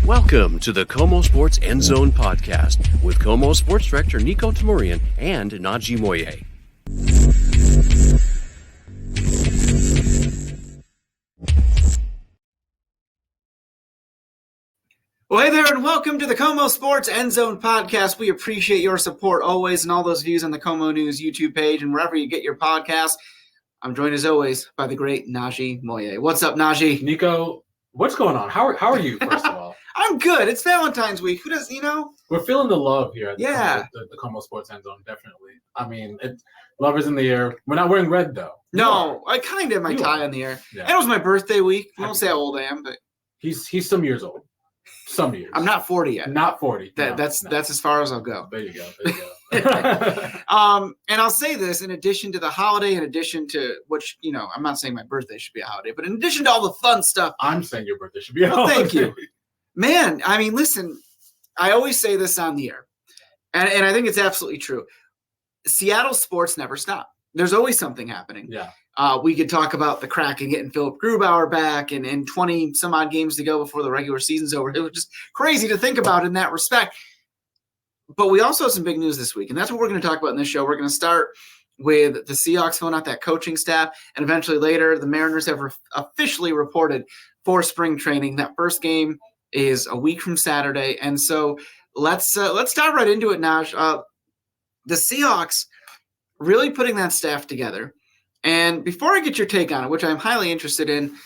Welcome to the KOMO Sports End Zone podcast with KOMO Sports Director Niko Tamurian and Najee Moye. Well, hey there, and welcome to the KOMO Sports End Zone podcast. We appreciate your support always and all those views on the KOMO News YouTube page and wherever you get your podcasts. I'm joined as always by the great Najee Moye. What's up, Najee? Niko, what's going on? How are you, first of all? I'm good. It's Valentine's week. Who does, We're feeling the love here at the KOMO Sports End Zone, definitely. I mean, love is in the air. We're not wearing red, though. No, I kind of have my tie in the air. Yeah. And it was my birthday week. I won't say how old I am, but he's some years old. Some years. I'm not 40 yet. Not 40. That's as far as I'll go. There you go. And I'll say this, in addition to the holiday, in addition to which, I'm not saying my birthday should be a holiday, but in addition to all the fun stuff. I'm saying your birthday should be a holiday. Thank you. Man, I mean, listen, I always say this on the air, and I think it's absolutely true. Seattle sports never stop. There's always something happening. Yeah. We could talk about the Kraken getting Philip Grubauer back and 20 some odd games to go before the regular season's over. It was just crazy to think about in that respect. But we also have some big news this week, and that's what we're going to talk about in this show. We're going to start with the Seahawks filling out that coaching staff, and eventually later the Mariners have officially reported for spring training. That first game is a week from Saturday, and so let's dive right into it, Naj. The Seahawks really putting that staff together. And before I get your take on it, which I'm highly interested in,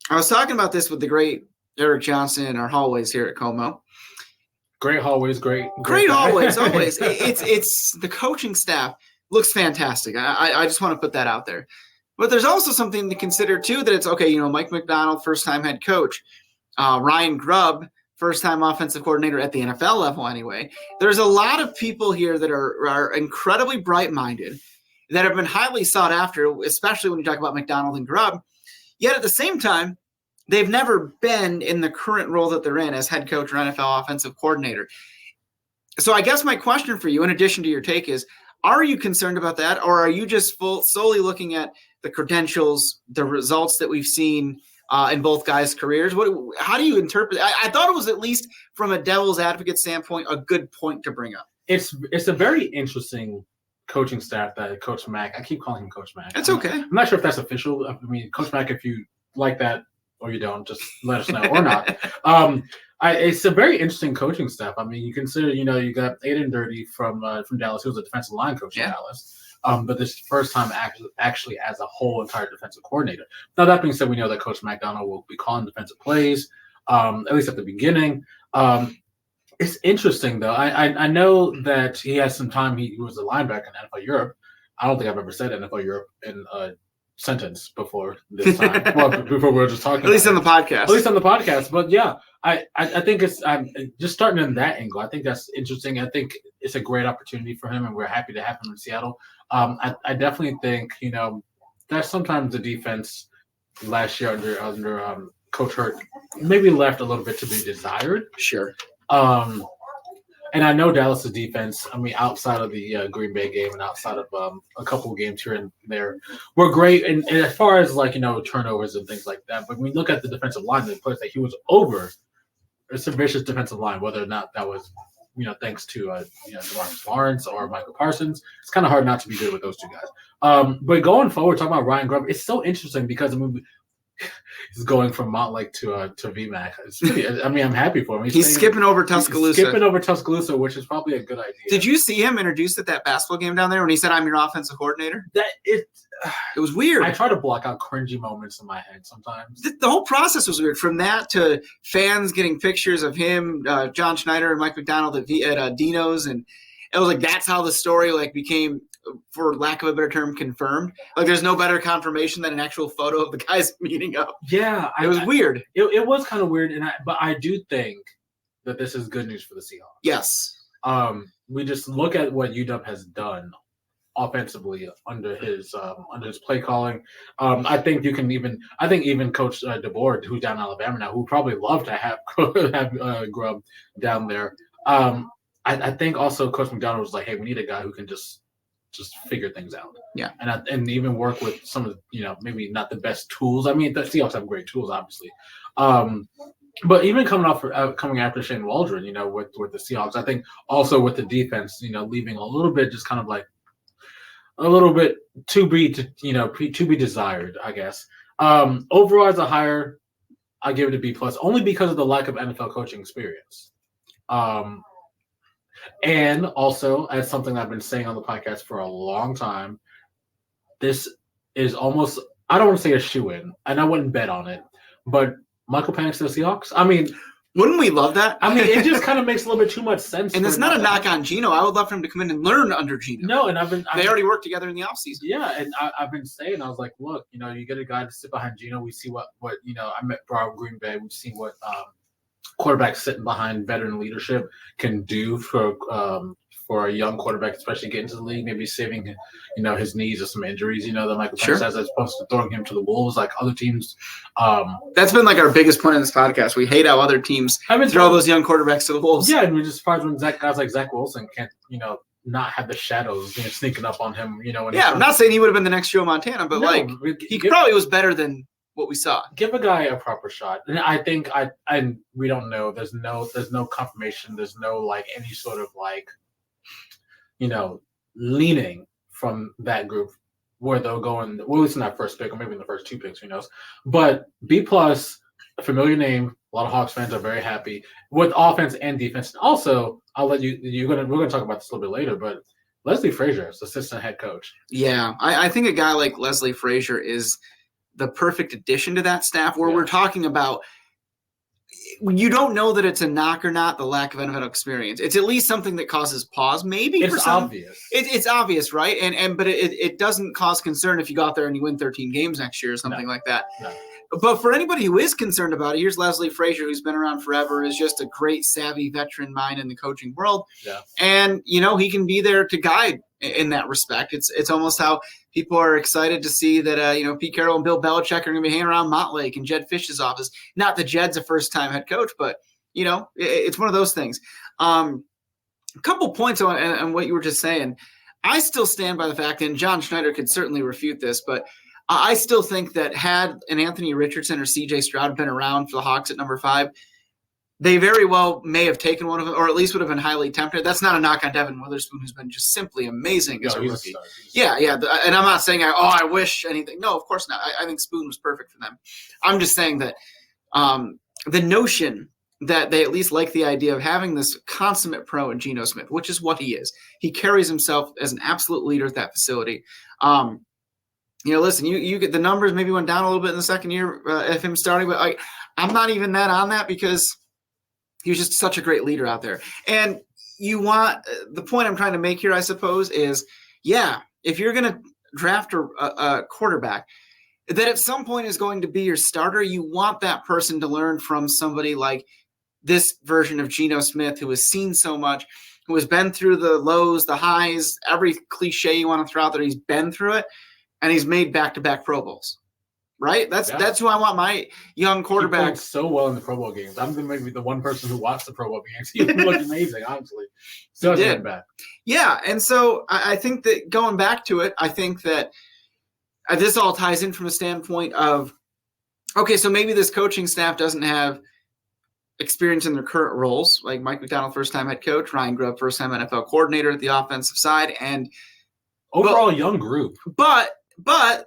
I was talking about this with the great Eric Johnson in our hallways here at KOMO. Great hallways, great hallways, always. It's the coaching staff looks fantastic. I just want to put that out there. But there's also something to consider too, that it's okay. Mike McDonald, first time head coach, Ryan Grubb, first time offensive coordinator at the NFL level. Anyway, there's a lot of people here that are incredibly bright minded, that have been highly sought after, especially when you talk about McDonald and Grubb. Yet at the same time, they've never been in the current role that they're in as head coach or NFL offensive coordinator. So I guess my question for you, in addition to your take, is, are you concerned about that? Or are you just solely looking at the credentials, the results that we've seen in both guys' careers? How do you interpret it? I thought it was, at least from a devil's advocate standpoint, a good point to bring up. It's a very interesting coaching staff that Coach Mack. I keep calling him Coach Mack. It's okay. I'm not sure if that's official. I mean, Coach Mack, if you like that or you don't, just let us know or not. It's a very interesting coaching staff. I mean, you consider, you got Aiden Dirty from Dallas, who was a defensive line coach in Dallas. But this first time actually as a whole entire defensive coordinator. Now, that being said, we know that Coach McDonald will be calling defensive plays, at least at the beginning. It's interesting, though. I know that he has some time. He was a linebacker in NFL Europe. I don't think I've ever said NFL Europe in a sentence before this time. Well, before we were just talking. At least on the podcast. At least on the podcast. But yeah, I think I'm just starting in that angle. I think that's interesting. I think it's a great opportunity for him, and we're happy to have him in Seattle. I definitely think, that sometimes the defense last year under Coach Hurt maybe left a little bit to be desired. Sure. And I know Dallas's defense, I mean, outside of the Green Bay game and outside of a couple of games here and there, were great. And as far as turnovers and things like that, but when we look at the defensive line, the players that he was over, it's a vicious defensive line, whether or not that was, thanks to DeMarcus Lawrence or Michael Parsons. It's kind of hard not to be good with those two guys. But going forward, talking about Ryan Grubb, it's so interesting because, he's going from Montlake to VMAC. I'm happy for him. He's skipping over Tuscaloosa. Which is probably a good idea. Did you see him introduced at that basketball game down there when he said, "I'm your offensive coordinator"? It was weird. I try to block out cringy moments in my head sometimes. The whole process was weird. From that to fans getting pictures of him, John Schneider and Mike McDonald at Dino's, and it was like that's how the story became, for lack of a better term, confirmed. There's no better confirmation than an actual photo of the guys meeting up. Yeah. It was weird. It was kind of weird, but I do think that this is good news for the Seahawks. Yes. We just look at what UW has done offensively under his play calling. I think even Coach DeBoer, who's down in Alabama now, who would probably love to have Grubb down there. I think also Coach McDonald was like, hey, we need a guy who can just figure things out. Yeah. And even work with some of maybe not the best tools. I mean, the Seahawks have great tools, obviously. But even coming after Shane Waldron, with the Seahawks, I think also with the defense, leaving a little bit just kind of like a little bit to be desired, I guess. Overall, as a hire, I give it a B plus, only because of the lack of NFL coaching experience. And also, as something I've been saying on the podcast for a long time, this is almost, I don't want to say a shoe-in, and I wouldn't bet on it, but Michael Penix to the Seahawks? I mean, wouldn't we love that? I mean, it just kind of makes a little bit too much sense. And it's not a knock on Geno. I would love for him to come in and learn under Geno. No, and they already worked together in the offseason. Yeah, and I've been saying, I was like, look, you get a guy to sit behind Geno. We see what I met Brian Green Bay. We've seen what quarterbacks sitting behind veteran leadership can do for a young quarterback, especially getting to the league, maybe saving his knees or some injuries, that Michael Penix has, as opposed to throwing him to the wolves like other teams. That's been like our biggest point in this podcast. We hate how other teams throw those young quarterbacks to the wolves. Yeah, and we're just surprised when guys like Zach Wilson can't, not have the shadows sneaking up on him. I'm not saying he would have been the next Joe Montana, but he probably was better than what we saw. Give a guy a proper shot, and I think and we don't know. There's no confirmation. There's no any sort of leaning from that group where they'll go in, well, at least in that first pick or maybe in the first two picks, who knows. But B+, a familiar name. A lot of Hawks fans are very happy with offense and defense. Also, I'll let we're gonna talk about this a little bit later, but Leslie Frazier is assistant head coach. Yeah, I think a guy like Leslie Frazier is the perfect addition to that staff where we're talking about, you don't know that it's a knock or not, the lack of NFL experience. It's at least something that causes pause, maybe. It's obvious. It's obvious, right? But it doesn't cause concern if you go out there and you win 13 games next year or something like that. No. But for anybody who is concerned about it, here's Leslie Frazier, who's been around forever, is just a great, savvy veteran mind in the coaching world. Yeah. And, he can be there to guide in that respect. It's almost how people are excited to see that, Pete Carroll and Bill Belichick are going to be hanging around Montlake and Jed Fish's office. Not that Jed's a first-time head coach, but, it's one of those things. A couple points on what you were just saying. I still stand by the fact, and John Schneider could certainly refute this, but I still think that had an Anthony Richardson or C.J. Stroud been around for the Hawks at number 5, they very well may have taken one of them, or at least would have been highly tempted. That's not a knock on Devin Witherspoon, who's been just simply amazing as a rookie. Yeah. And I'm not saying I wish anything. No, of course not. I think Spoon was perfect for them. I'm just saying that the notion that they at least like the idea of having this consummate pro in Geno Smith, which is what he is. He carries himself as an absolute leader at that facility. Listen, you get the numbers maybe went down a little bit in the second year of him starting, but I'm not even that on that because he was just such a great leader out there. And the point I'm trying to make here, I suppose, is, if you're going to draft a quarterback that at some point is going to be your starter, you want that person to learn from somebody like this version of Geno Smith, who has seen so much, who has been through the lows, the highs, every cliche you want to throw out there, he's been through it. And he's made back-to-back Pro Bowls, right? That's who I want my young quarterback. He played so well in the Pro Bowl games. I'm maybe the one person who watched the Pro Bowl games. He looked amazing, honestly. So he did. Back. Yeah, and so I think that going back to it, I think that this all ties in from a standpoint of, okay, so maybe this coaching staff doesn't have experience in their current roles, like Mike McDonald, first-time head coach, Ryan Grubb, first-time NFL coordinator at the offensive side, and overall young group. But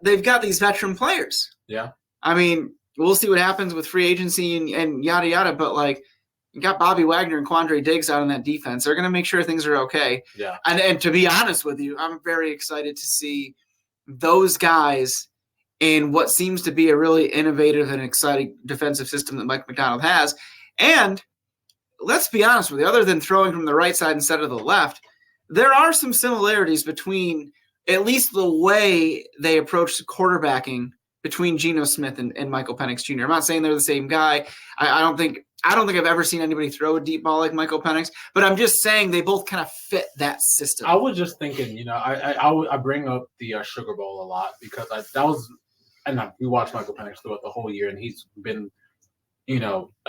they've got these veteran players. Yeah. I mean, we'll see what happens with free agency and yada, yada. But, you got Bobby Wagner and Quandre Diggs out on that defense. They're going to make sure things are okay. Yeah. And to be honest with you, I'm very excited to see those guys in what seems to be a really innovative and exciting defensive system that Mike McDonald has. And let's be honest with you, other than throwing from the right side instead of the left, there are some similarities between at least the way they approach the quarterbacking between Geno Smith and Michael Penix Jr. I'm not saying they're the same guy. I don't think I've ever seen anybody throw a deep ball like Michael Penix, but I'm just saying they both kind of fit that system. I was just thinking, I bring up the Sugar Bowl a lot because we watched Michael Penix throughout the whole year, and he's been,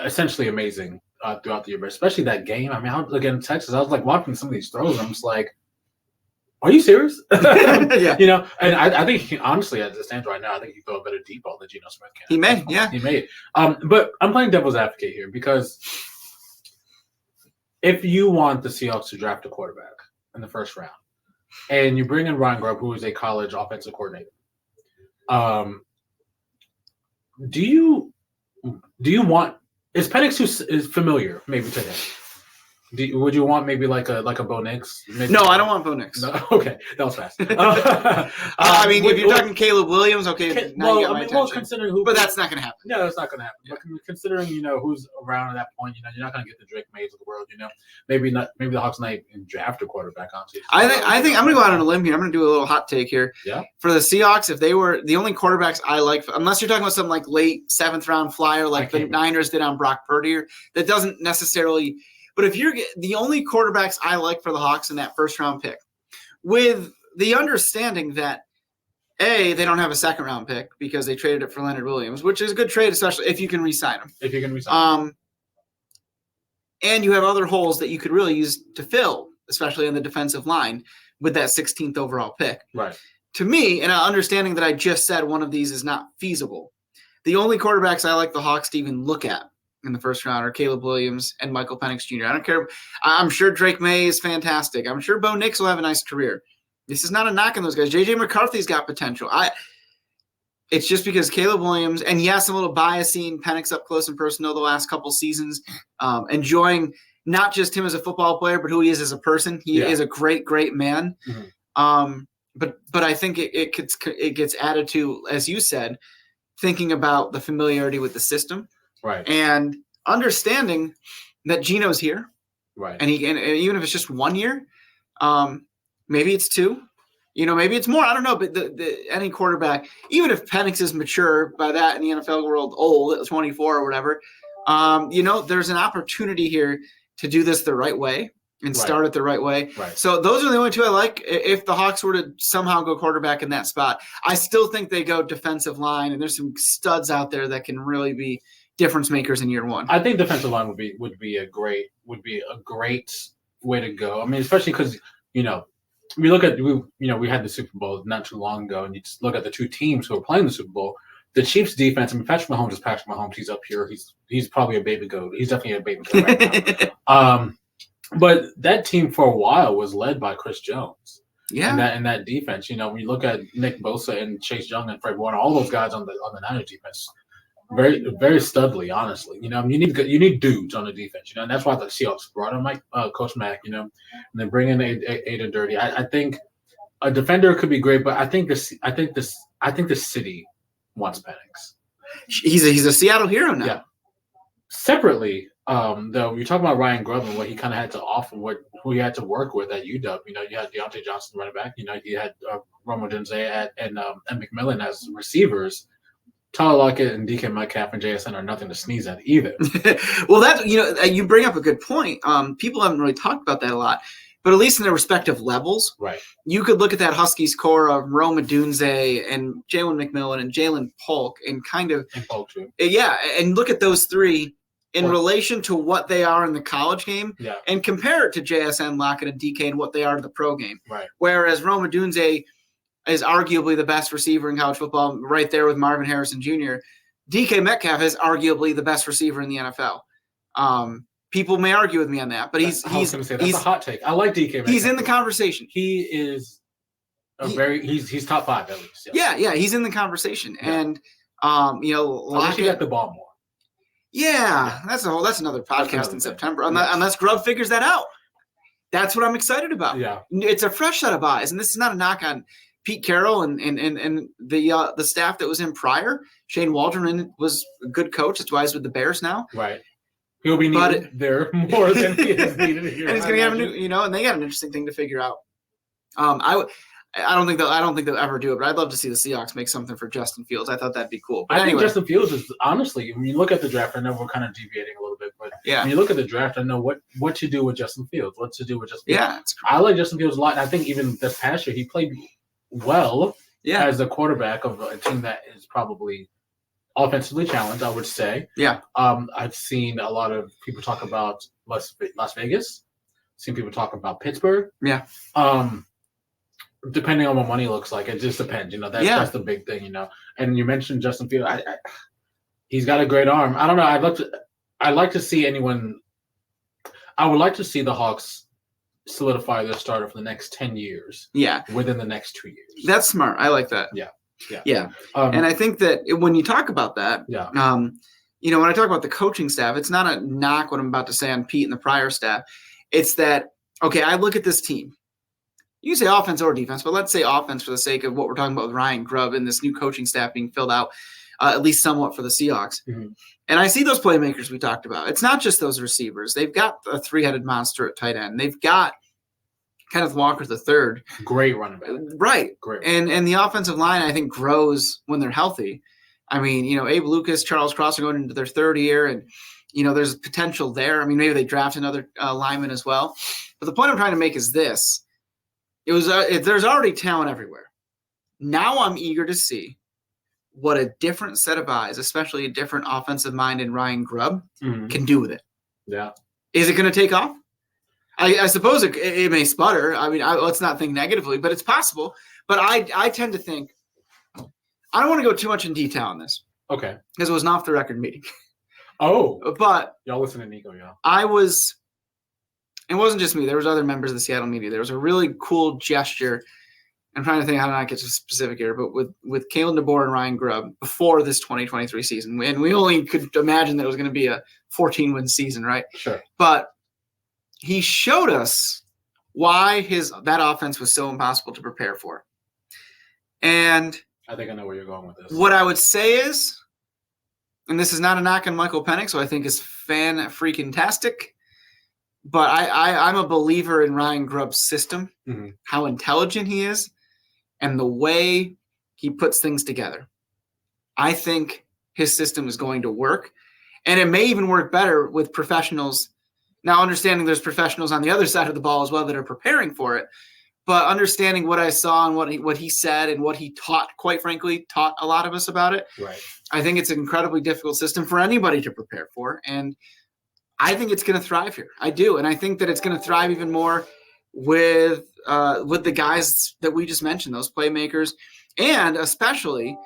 essentially amazing throughout the year, but especially that game. I mean, again, Texas, I was watching some of these throws, and I'm just like, are you serious? Yeah. You know, and I think honestly, as it stands right now, I think he throw a better deep ball than Geno Smith can. He may, yeah. He may. But I'm playing devil's advocate here because if you want the Seahawks to draft a quarterback in the first round, and you bring in Ryan Grubb, who is a college offensive coordinator, do you want is Penix is familiar maybe to him? Would you want maybe like a Bo Nix? Maybe? No, I don't want Bo Nix. No? Okay, that was fast. I mean, if you're talking Caleb Williams, okay, now you got my attention. Considering who, but that's not going to happen. No, that's not going to happen. Yeah. But considering who's around at that point, you're not going to get the Drake Mays of the world. Maybe the Hawks might draft a quarterback. Honestly, I think I'm going to go out on a limb here. I'm going to do a little hot take here. Yeah. For the Seahawks, if they were the only quarterbacks I like, unless you're talking about some like late 7th round flyer like the Niners did on Brock Purdy, that doesn't necessarily. But if you're the only quarterbacks I like for the Hawks in that first round pick, with the understanding that A, they don't have a 2nd round pick because they traded it for Leonard Williams, which is a good trade, especially if you can re-sign him. If you can re-sign him. And you have other holes that you could really use to fill, especially on the defensive line with that 16th overall pick. Right. To me, and understanding that I just said one of these is not feasible, the only quarterbacks I like the Hawks to even look at in the first round are Caleb Williams and Michael Penix Jr. I don't care. I'm sure Drake May is fantastic. I'm sure Bo Nix will have a nice career. This is not a knock on those guys. J.J. McCarthy's got potential. It's just because Caleb Williams, and yes, I'm a little biased seeing Penix up close and personal the last couple seasons, enjoying not just him as a football player, but who he is as a person. He is a great, great man. Mm-hmm. But I think it gets added to, as you said, thinking about the familiarity with the system. Right. And understanding that Geno's here. Right. And even if it's just 1 year, maybe it's 2, maybe it's more. I don't know. But any quarterback, even if Penix is mature by that in the NFL world, old at 24 or whatever, there's an opportunity here to do this the right way and start it the right way. Right. So those are the only 2 I like. If the Hawks were to somehow go quarterback in that spot, I still think they go defensive line, and there's some studs out there that can really be difference makers in year 1. I think defensive line would be a great way to go. I mean, especially because we look at we had the Super Bowl not too long ago, and you just look at the 2 teams who are playing the Super Bowl. The Chiefs' defense. I mean, Patrick Mahomes is Patrick Mahomes. He's up here. He's probably a baby goat. He's definitely a baby goat right now. But that team for a while was led by Chris Jones. Yeah. In that defense, when you look at Nick Bosa and Chase Young and Fred Warner, all those guys on the Niners defense. Very, very studly, honestly. You need dudes on the defense. And that's why the Seahawks brought in Coach Mack. And then bring in Aiden Dirty. I think a defender could be great, but I think the city wants Penix. He's a Seattle hero now. Yeah. Separately, though, you're talking about Ryan Grubb and what he kind of had to offer, who he had to work with at UW. You had Deontay Johnson running back. You had Romo Dunze and McMillan as receivers. Tyler Lockett and DK Metcalf and JSN are nothing to sneeze at either. Well, that's you bring up a good point. People haven't really talked about that a lot, but at least in their respective levels, right? You could look at that Huskies core of Roma Dunze and Jalen McMillan and Jalen Polk and Polk too. And look at those 3 in relation to what they are in the college game, and compare it to JSN, Lockett, and DK and what they are to the pro game. Right. Whereas Roma Dunze is arguably the best receiver in college football, right there with Marvin Harrison Jr. DK Metcalf is arguably the best receiver in the NFL. People may argue with me on that, but that's a hot take. I like DK Metcalf. He's in the conversation. He is he's top 5 at least. Yeah, he's in the conversation. Yeah. And Lockett got the ball more. Yeah, that's another podcast in September. Unless Grubb figures that out. That's what I'm excited about. Yeah. It's a fresh set of eyes, and this is not a knock on Pete Carroll and the staff that was in prior. Shane Waldron was a good coach. That's why he's with the Bears now. Right. He'll be needed there more than he is needed here. And he's going to have a new, and they got an interesting thing to figure out. I don't think they'll ever do it, but I'd love to see the Seahawks make something for Justin Fields. I thought that'd be cool. But I think Justin Fields is honestly, when you look at the draft, I know we're kind of deviating a little bit, but when you look at the draft, I know what to do with Justin Fields. What to do with Justin Fields. Yeah, I like Justin Fields a lot, and I think even this past year he played well as a quarterback of a team that is probably offensively challenged, I would say. Yeah. I've seen a lot of people talk about Las Vegas. Seen people talk about Pittsburgh. Yeah. depending on what money looks like, it just depends. That's the big thing. And you mentioned Justin Fields. He's got a great arm. I don't know. I'd like to see anyone. I would like to see the Hawks solidify their starter for the next 10 years. Yeah. Within the next 2 years. That's smart. I like that. Yeah. And I think that when you talk about that, yeah. When I talk about the coaching staff, it's not a knock what I'm about to say on Pete and the prior staff. It's that, okay, I look at this team. You can say offense or defense, but let's say offense for the sake of what we're talking about with Ryan Grubb and this new coaching staff being filled out, at least somewhat for the Seahawks. Mm-hmm. And I see those playmakers we talked about. It's not just those receivers. They've got a three-headed monster at tight end. They've got Kenneth Walker III. Great running back. Right. Great. And the offensive line, I think, grows when they're healthy. I mean, Abe Lucas, Charles Cross are going into their third year, and, there's potential there. I mean, maybe they draft another lineman as well. But the point I'm trying to make is this. There's already talent everywhere. Now I'm eager to see what a different set of eyes, especially a different offensive mind in Ryan Grubb, can do with it. Yeah. Is it going to take off? I suppose it may sputter. I mean, let's not think negatively, but it's possible. But I tend to think, I don't want to go too much in detail on this. Okay. Because it was an off-the-record meeting. Oh. But y'all listen to Niko, yeah. It wasn't just me. There was other members of the Seattle media. There was a really cool gesture. I'm trying to think how to not get too specific here, but with Kalen DeBoer and Ryan Grubb before this 2023 season. And we only could imagine that it was going to be a 14-win season, right? Sure. But he showed us why that offense was so impossible to prepare for. And I think I know where you're going with this. What I would say is, and this is not a knock on Michael Penix, who I think is fan-freaking-tastic, but I'm a believer in Ryan Grubb's system, how intelligent he is, and the way he puts things together. I think his system is going to work, and it may even work better with professionals. Now, understanding there's professionals on the other side of the ball as well that are preparing for it, but understanding what I saw and what he said and what he taught, quite frankly, taught a lot of us about it. Right. I think it's an incredibly difficult system for anybody to prepare for, and I think it's going to thrive here. I do, and I think that it's going to thrive even more with the guys that we just mentioned, those playmakers, and especially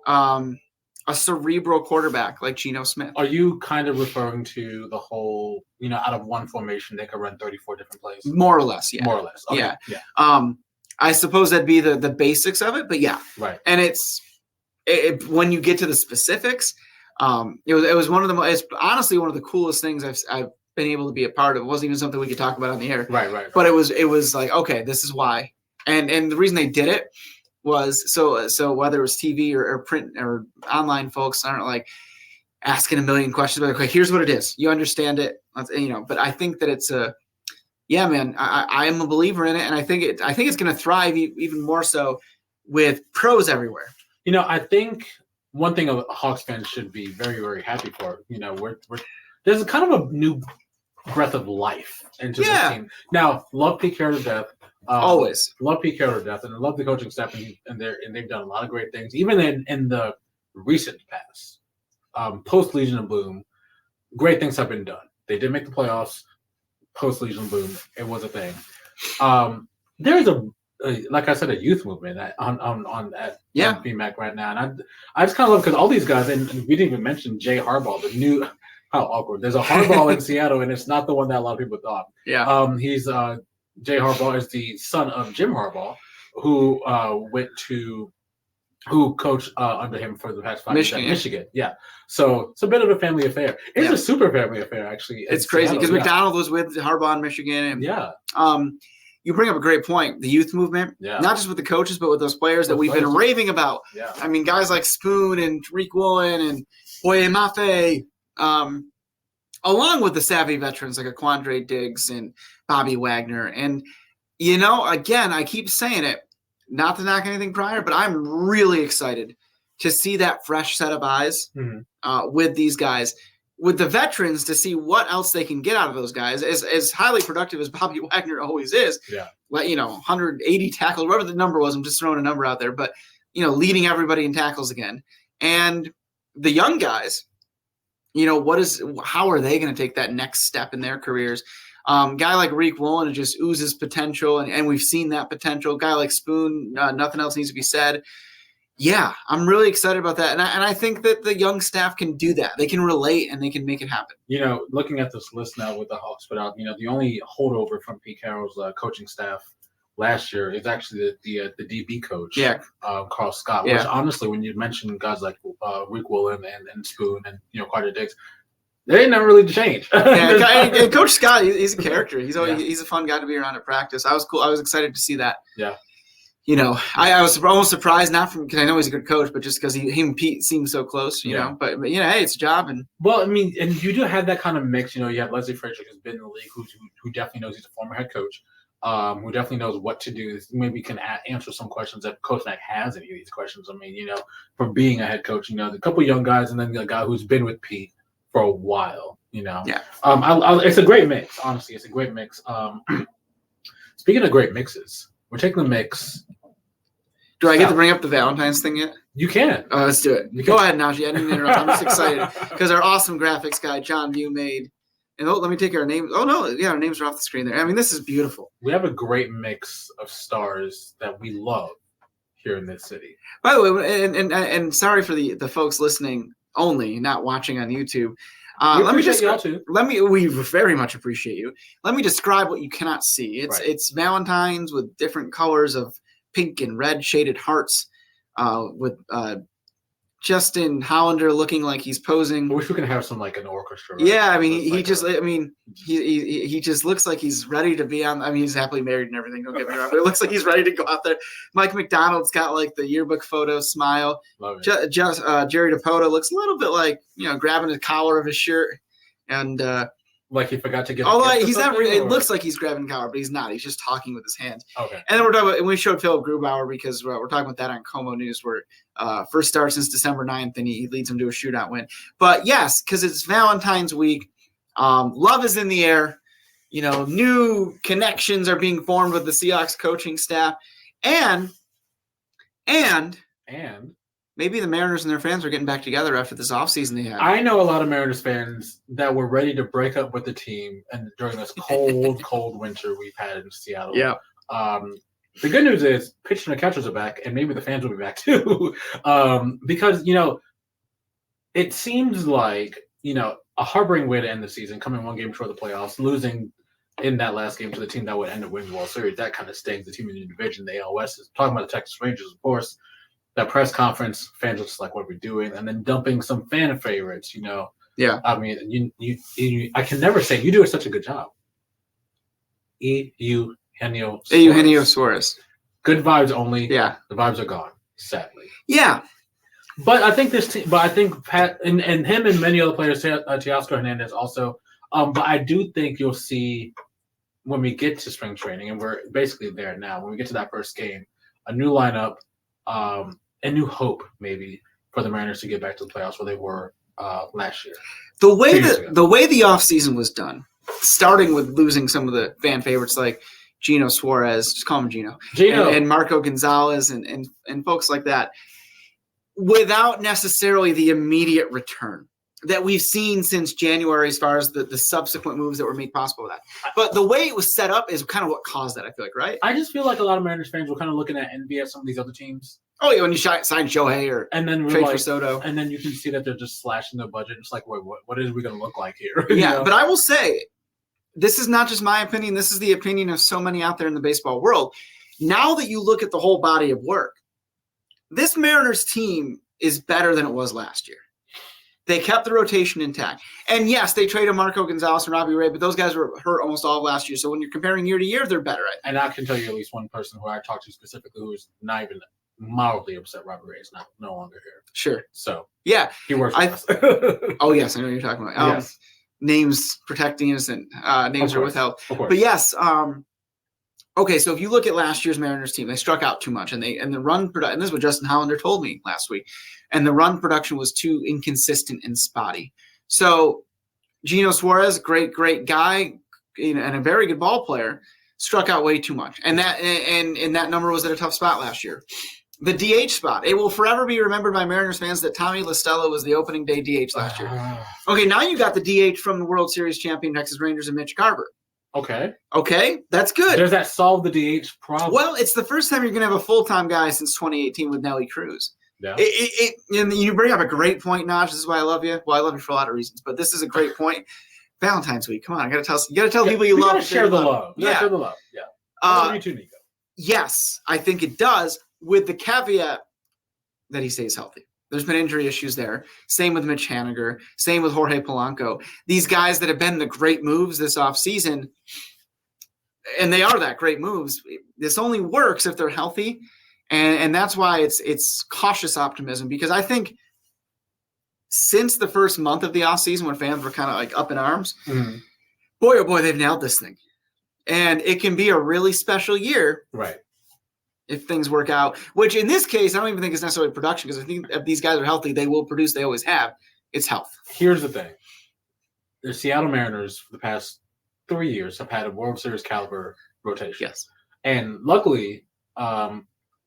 a cerebral quarterback like Geno Smith. Are you kind of referring to the whole, out of one formation, they could run 34 different plays? More or less, yeah. More or less. Okay. Yeah. I suppose that'd be the basics of it, but yeah. Right. And it's when you get to the specifics, it was it's honestly one of the coolest things I've been able to be a part of. It wasn't even something we could talk about on the air. Right. But it was like, okay, this is why. And the reason they did it was so whether it was TV or print or online folks aren't like asking a million questions, but okay, here's what it is. You understand it, but I think that it's man, I am a believer in it. And I think it's going to thrive even more so with pros everywhere. I think one thing a Hawks fans should be very, very happy for, there's kind of a new breath of life into this team. Now, love Pete Carroll to death. Always love Pete Carroll to death, and I love the coaching staff, and they've done a lot of great things, even in the recent past. Post Legion of Boom, great things have been done. They did make the playoffs. Post Legion of Boom, it was a thing. There is like I said, a youth movement on BMAC right now, and I just kind of love because all these guys, and we didn't even mention Jay Harbaugh, the new. How awkward! There's a Harbaugh in Seattle, and it's not the one that a lot of people thought. Yeah. He's Jay Harbaugh is the son of Jim Harbaugh, who coached under him for the past 5 years at Michigan. Yeah. So it's a bit of a family affair. It's a super family affair, actually. It's crazy because McDonald was with Harbaugh in Michigan. And, you bring up a great point. The youth movement, not just with the coaches, but with those players that we've been raving about. Yeah. I mean, guys like Spoon and Tariq Woolen and Moye Mafe, along with the savvy veterans like Aquandre Diggs and Bobby Wagner. And, again, I keep saying it, not to knock anything prior, but I'm really excited to see that fresh set of eyes with these guys, with the veterans, to see what else they can get out of those guys. As highly productive as Bobby Wagner always is, 180 tackles, whatever the number was, I'm just throwing a number out there, but, leading everybody in tackles again. And the young guys, how are they going to take that next step in their careers? Guy like Reek Woolen just oozes potential, and we've seen that potential. Guy like Spoon, nothing else needs to be said. Yeah, I'm really excited about that. And I think that the young staff can do that. They can relate and they can make it happen. Looking at this list now with the Hawks put out, the only holdover from Pete Carroll's coaching staff last year is actually the DB coach, Carl Scott. Which honestly, when you mention guys like Reek Woolen and Spoon and Carter Diggs, they didn't never really change. and Coach Scott, he's a character. He's a fun guy to be around at practice. I was cool. I was excited to see that. Yeah. I was almost surprised, not because I know he's a good coach, but just because him and Pete seem so close, you know. But hey, it's a job. And you do have that kind of mix. You have Leslie Frazier, who's been in the league, who definitely knows he's a former head coach, who definitely knows what to do. Maybe can answer some questions that Coach Mack has any of these questions. For being a head coach, a couple young guys, and then a guy who's been with Pete for a while. It's a great mix. Honestly, it's a great mix. Speaking of great mixes, we're taking the mix. Do I get to bring up the Valentine's thing yet? You can. Oh, let's do it. Go ahead, Najee. I didn't interrupt. I'm just excited because our awesome graphics guy, John View, made. And let me take our names. Oh, no. Yeah, our names are off the screen there. This is beautiful. We have a great mix of stars that we love here in this city. By the way, and sorry for the folks listening only, not watching on YouTube. We very much appreciate you. Let me describe what you cannot see. It's Valentine's with different colors of pink and red shaded hearts, with Justin Hollander looking like he's posing. I wish we could have some an orchestra. Right? Yeah, he just looks like he's ready to be on. He's happily married and everything. Don't get me wrong, but it looks like he's ready to go out there. Mike McDonald's got the yearbook photo smile. Love it. Jerry DePota looks a little bit like grabbing the collar of his shirt, and like he forgot to get. Although he's not. It looks like he's grabbing the collar, but he's not. He's just talking with his hands. Okay. And then we're talking about. We showed Philip Grubauer because we're talking about that on KOMO News, where first start since December 9th, and he leads them to a shootout win. But yes, because it's Valentine's week, love is in the air. New connections are being formed with the Seahawks coaching staff, and maybe the Mariners and their fans are getting back together after this offseason they had. I know a lot of Mariners fans that were ready to break up with the team and during this cold winter we've had in Seattle. Yeah. The good news is pitchers and catchers are back, and maybe the fans will be back too. Because, it seems like, a harboring way to end the season, coming one game before the playoffs, losing in that last game to the team that would end up winning the World Series. That kind of stings the team in the division. The AL West is talking about the Texas Rangers, of course. That press conference, fans are just like, what are we doing? And then dumping some fan favorites, Yeah. I can never say, you do such a good job. Eugenio Suarez. Good vibes only. Yeah. The vibes are gone, sadly. Yeah. But I think Pat and him and many other players, Teoscar Hernandez also, but I do think you'll see when we get to spring training, and we're basically there now, when we get to that first game, a new lineup, a new hope maybe for the Mariners to get back to the playoffs where they were last year. The way the offseason was done, starting with losing some of the fan favorites like Gino Suarez, just call him Gino. And Marco Gonzalez and folks like that, without necessarily the immediate return that we've seen since January as far as the subsequent moves that were made possible with that. But the way it was set up is kind of what caused that, I feel like, right? I just feel like a lot of Mariners fans were kind of looking at envy at some of these other teams. Oh, yeah, when you sign Shohei or trade for Soto. And then you can see that they're just slashing their budget. It's like, wait, what is we going to look like here? Yeah, but I will say, this is not just my opinion. This is the opinion of so many out there in the baseball world. Now that you look at the whole body of work, this Mariners team is better than it was last year. They kept the rotation intact. And yes, they traded Marco Gonzalez and Robbie Ray, but those guys were hurt almost all of last year. So when you're comparing year to year, they're better. And I can tell you at least one person who I talked to specifically who is not even mildly upset Robbie Ray is no longer here. Sure. So yeah. He works with us. Oh, yes, I know what you're talking about. Yes. Names protecting innocent. Names are withheld. But yes, okay, so if you look at last year's Mariners team, they struck out too much, and the run production. And this is what Justin Hollander told me last week, and the run production was too inconsistent and spotty. So Gino Suarez, great guy, and a very good ball player, struck out way too much, and that number was at a tough spot last year. The DH spot, it will forever be remembered by Mariners fans that Tommy LaStella was the opening day DH last year. Okay, now you got the DH from the World Series champion Texas Rangers and Mitch Garver. Okay. Okay, that's good. Does that solve the DH problem? Well, it's the first time you're going to have a full-time guy since 2018 with Nelly Cruz. Yeah. And you bring up a great point, Naj. This is why I love you. Well, I love you for a lot of reasons, but this is a great point. Valentine's week. Come on, you got to tell people you love. Share the love. Yeah, share the love. Yeah. You too, Niko. Yes, I think it does, with the caveat that he stays healthy. There's been injury issues there. Same with Mitch Haniger. Same with Jorge Polanco. These guys that have been the great moves this offseason, and they are that great moves. This only works if they're healthy, and that's why it's cautious optimism, because I think since the first month of the offseason when fans were kind of like up in arms, boy, oh boy, they've nailed this thing. And it can be a really special year. Right. If things work out, which in this case, I don't even think it's necessarily production, because I think if these guys are healthy, they will produce. They always have. It's health. Here's the thing. The Seattle Mariners for the past 3 years have had a World Series caliber rotation. Yes. And luckily, that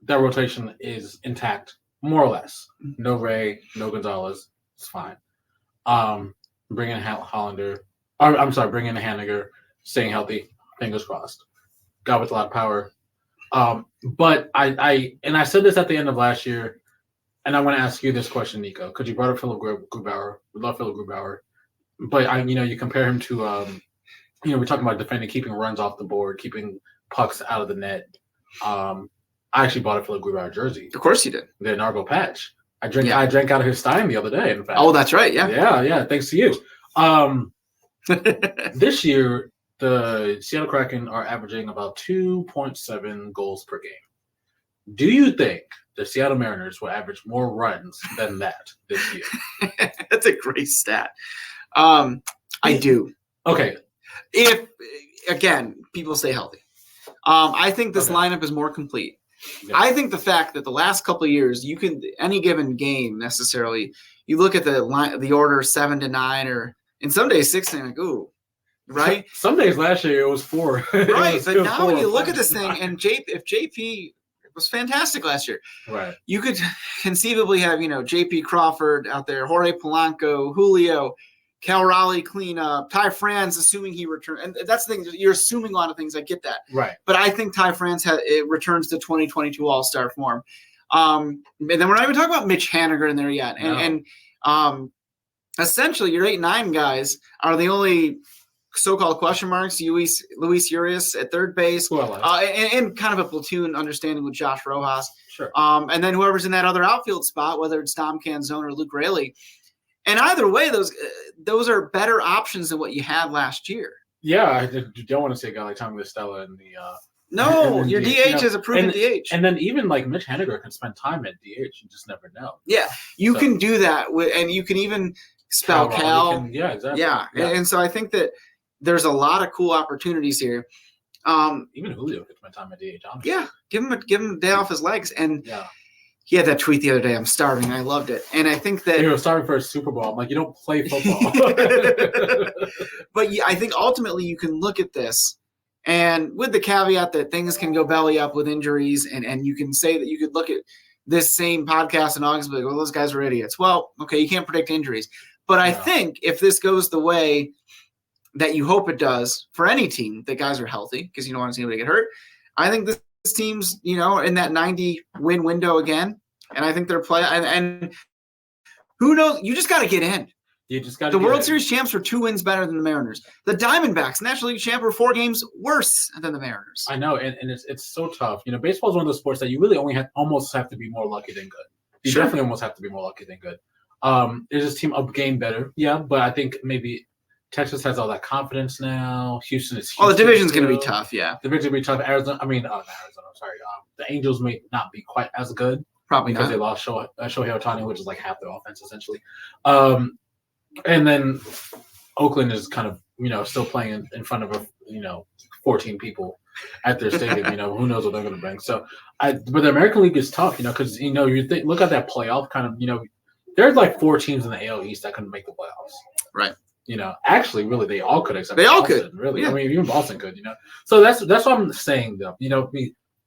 rotation is intact, more or less. No Ray, no Gonzalez. It's fine. Bring in Hollander. Bring in Haniger, staying healthy. Fingers crossed. Guy with a lot of power. But I said this at the end of last year, and I want to ask you this question, Niko, because you brought up Philip Grubauer. We love Philip Grubauer, but you compare him to we're talking about defending, keeping runs off the board, keeping pucks out of the net. I actually bought a Philip Grubauer jersey. Of course you did. The Nargo patch. I drank out of his stein the other day. In fact. Oh, that's right. Yeah. Yeah. Thanks to you. This year, the Seattle Kraken are averaging about 2.7 goals per game. Do you think the Seattle Mariners will average more runs than that this year? That's a great stat. I do. Okay. If, again, people stay healthy. I think this lineup is more complete. Yeah. I think the fact that the last couple of years, you can any given game necessarily, you look at the order 7 to 9, or in some days 6, and like, ooh, right? Some days last year it was 4. Right, but now when you look at this thing, and if JP was fantastic last year, right, you could conceivably have JP Crawford out there, Jorge Polanco, Julio, Cal Raleigh cleanup, Ty France, assuming he returns. And that's the thing. You're assuming a lot of things. I get that. Right. But I think Ty France returns to 2022 All-Star form. And then we're not even talking about Mitch Haniger in there yet. And essentially, your 8-9 guys are the only so-called question marks. Luis Urias at third base. And kind of a platoon understanding with Josh Rojas. Sure. And then whoever's in that other outfield spot, whether it's Dom Canzone or Luke Raley. And either way, those are better options than what you had last year. Yeah, I don't want to say a guy like Tommy Stella in the no, your DH is a proven DH. And then even like Mitch Haniger can spend time at DH. You just never know. Yeah, you can do that, and you can even spell Cal. Exactly. Yeah, and so I think that there's a lot of cool opportunities here. Even Julio could spend time at DH. Honestly. Yeah, give him a day off his legs. And he had that tweet the other day, I'm starving. I loved it. And I think that... You were starving for a Super Bowl. I'm like, you don't play football. But I think ultimately you can look at this, and with the caveat that things can go belly up with injuries, and you can say that you could look at this same podcast in August and be like, well, those guys are idiots. Well, okay, you can't predict injuries. But I think if this goes the way that you hope it does for any team, that guys are healthy, because you don't want to see anybody get hurt, I think this team's in that 90 win window again, and I think they're playing. And who knows? You just got to get in. You just got the World Series champs were 2 wins better than the Mariners. The Diamondbacks, National League champ, were 4 games worse than the Mariners. I know, and it's so tough. Baseball is one of those sports that you really only almost have to be more lucky than good. You definitely almost have to be more lucky than good. Is this team a game better? Yeah, but I think maybe Texas has all that confidence now. Houston is. The division's going to be tough. Yeah, the division's going to be tough. Arizona. Not Arizona. I'm sorry. The Angels may not be quite as good. Probably because they lost Shohei Ohtani, which is like half their offense essentially. And then Oakland is kind of still playing in front of 14 people at their stadium. Who knows what they're going to bring. So, but the American League is tough. Because you look at that playoff kind of. There's like 4 teams in the AL East that couldn't make the playoffs. Right. Actually, really, they all could except they all Boston, could. Really, yeah. I mean, even Boston could. So that's what I'm saying though.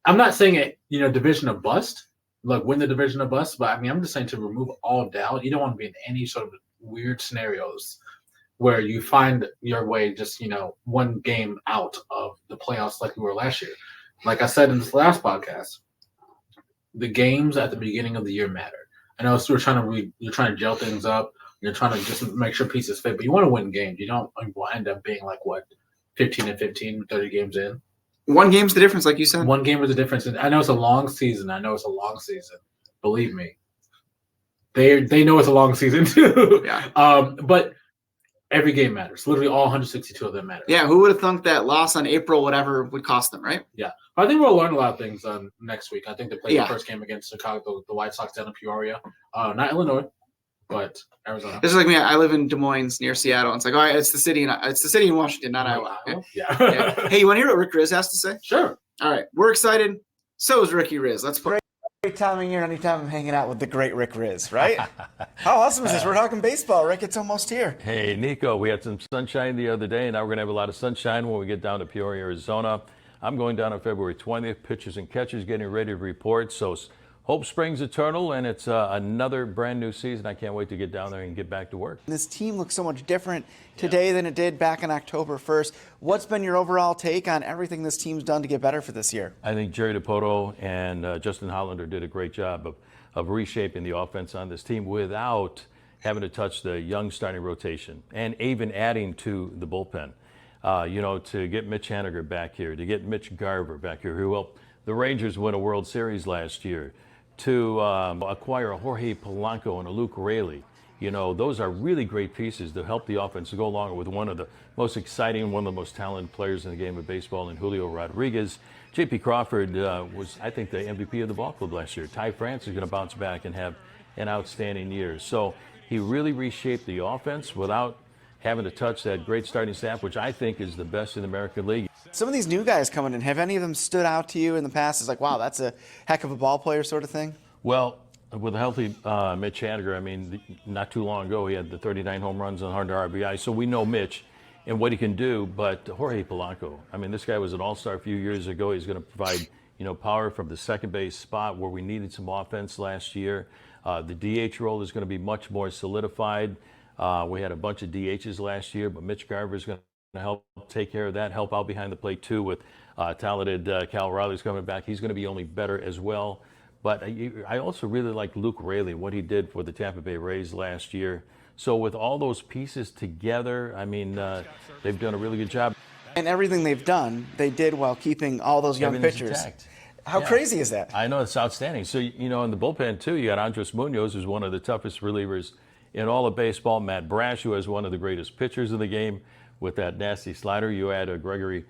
I'm not saying it. Division of bust, like win the division of bust, but I mean, I'm just saying to remove all doubt. You don't want to be in any sort of weird scenarios where you find your way just, one game out of the playoffs like we were last year. Like I said in this last podcast, the games at the beginning of the year matter. I know you're trying to gel things up. You're trying to just make sure pieces fit, but you want to win games. You don't end up being 15 and 15, 30 games in. One game's the difference, like you said. One game is the difference. I know it's a long season. Believe me. They know it's a long season too. Yeah. But every game matters. Literally all 162 of them matter. Yeah, who would have thunk that loss on April whatever would cost them, right? Yeah. But I think we'll learn a lot of things next week. I think they play the first game against Chicago, the White Sox down in Peoria. Not Illinois, but Arizona. It's like me. I live in Des Moines near Seattle. It's like, all right, it's the city in Washington, not Iowa. Yeah. Hey, you want to hear what Rick Riz has to say? Sure. All right, we're excited. So is Ricky Riz. Let's put. Great time of year, anytime I'm hanging out with the great Rick Riz, right? How awesome is this? We're talking baseball, Rick. It's almost here. Hey, Niko, we had some sunshine the other day, and now we're going to have a lot of sunshine when we get down to Peoria, Arizona. I'm going down on February 20th. Pitchers and catchers getting ready to report. So hope springs eternal, and it's another brand new season. I can't wait to get down there and get back to work. This team looks so much different today than it did back on October 1st. What's been your overall take on everything this team's done to get better for this year? I think Jerry DiPoto and Justin Hollander did a great job of reshaping the offense on this team without having to touch the young starting rotation and even adding to the bullpen. To get Mitch Haniger back here, to get Mitch Garver back here, who helped the Rangers win a World Series last year, to acquire a Jorge Polanco and a Luke Raley. Those are really great pieces to help the offense to go along with one of the most exciting, one of the most talented players in the game of baseball in Julio Rodriguez. J.P. Crawford was, I think, the MVP of the ball club last year. Ty France is going to bounce back and have an outstanding year. So he really reshaped the offense without having to touch that great starting staff, which I think is the best in the American League. Some of these new guys coming in, have any of them stood out to you in the past? It's like, wow, that's a heck of a ball player sort of thing? Well, with a healthy Mitch Haniger, not too long ago he had the 39 home runs and 100 RBI, so we know Mitch and what he can do. But Jorge Polanco, this guy was an all-star a few years ago. He's going to provide, power from the second base spot where we needed some offense last year. The DH role is going to be much more solidified. We had a bunch of DHs last year, but Mitch Garver is going to help take care of that, help out behind the plate too with talented Cal Riley's coming back. He's going to be only better as well. But I also really like Luke Raley, what he did for the Tampa Bay Rays last year. So with all those pieces together, they've done a really good job. And everything they've done, they did while keeping all those young pitchers. Intact. How crazy is that? I know, it's outstanding. So, in the bullpen too, you got Andres Munoz, who's one of the toughest relievers in all of baseball. Matt Brash, who has one of the greatest pitchers in the game with that nasty slider. You add Gregory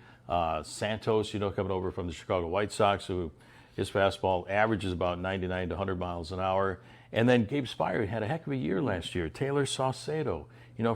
Santos, coming over from the Chicago White Sox, who his fastball averages about 99 to 100 miles an hour. And then Gabe Spire had a heck of a year last year. Taylor Saucedo,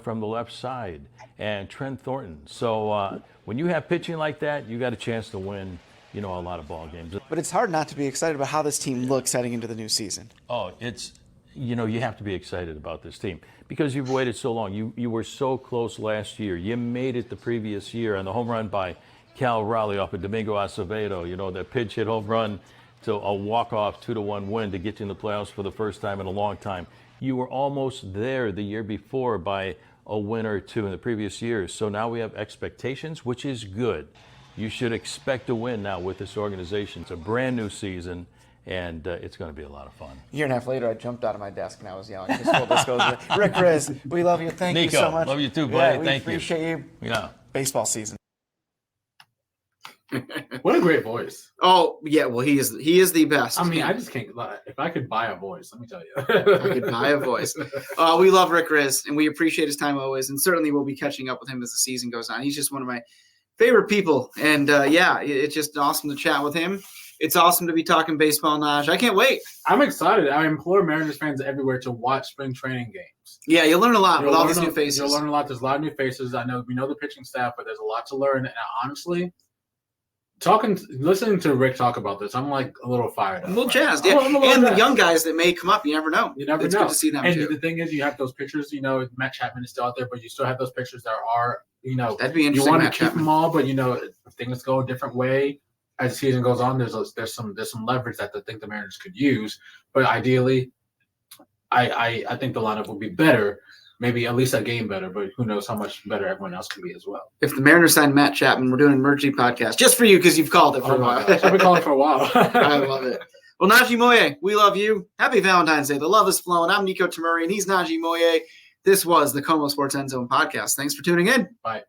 from the left side, and Trent Thornton. So when you have pitching like that, you got a chance to win, a lot of ball games. But it's hard not to be excited about how this team looks heading into the new season. Oh, it's, you have to be excited about this team because you've waited so long. You were so close last year. You made it the previous year on the home run by Cal Raleigh off of Domingo Acevedo, that pinch hit home run to a walk-off 2-1 win to get you in the playoffs for the first time in a long time. You were almost there the year before by a win or two in the previous years. So now we have expectations, which is good. You should expect to win now with this organization. It's a brand new season, and it's going to be a lot of fun. A year and a half later, I jumped out of my desk and I was yelling, this goes Rick Riz, we love you. Thank Niko, you so much. Love you too, buddy. Yeah, we Thank appreciate you. Yeah. Baseball season. What a great voice. Oh, yeah, well, he is the best. I just can't lie. If I could buy a voice, let me tell you. I could buy a voice. We love Rick Riz, and we appreciate his time always, and certainly we'll be catching up with him as the season goes on. He's just one of my favorite people, and it's just awesome to chat with him. It's awesome to be talking baseball, Naj. I can't wait. I'm excited. I implore Mariners fans everywhere to watch spring training games. Yeah, you'll learn a lot with all these new faces. You'll learn a lot. There's a lot of new faces. We know the pitching staff, but there's a lot to learn. And honestly, listening to Rick talk about this, I'm like a little fired up. A little jazzed, yeah. And the young guys that may come up, you never know. It's good to see them, too. And the thing is, you have those pitchers, Matt Chapman is still out there, but you still have those pitchers that are, that'd be interesting. You want to keep them all, but, if things go a different way as the season goes on, there's some leverage that I think the Mariners could use. But ideally, I think the lineup will be better maybe at least a game better, but who knows how much better everyone else can be as well. If the Mariners sign Matt Chapman, we're doing an emergency podcast just for you because you've called it for a while. I've been calling for a while. I love it. Well, Najee Moye, we love you. Happy Valentine's Day. The love is flowing. I'm Niko Tamurian. He's Najee Moye. This was the KOMO Sports End Zone podcast. Thanks for tuning in. Bye.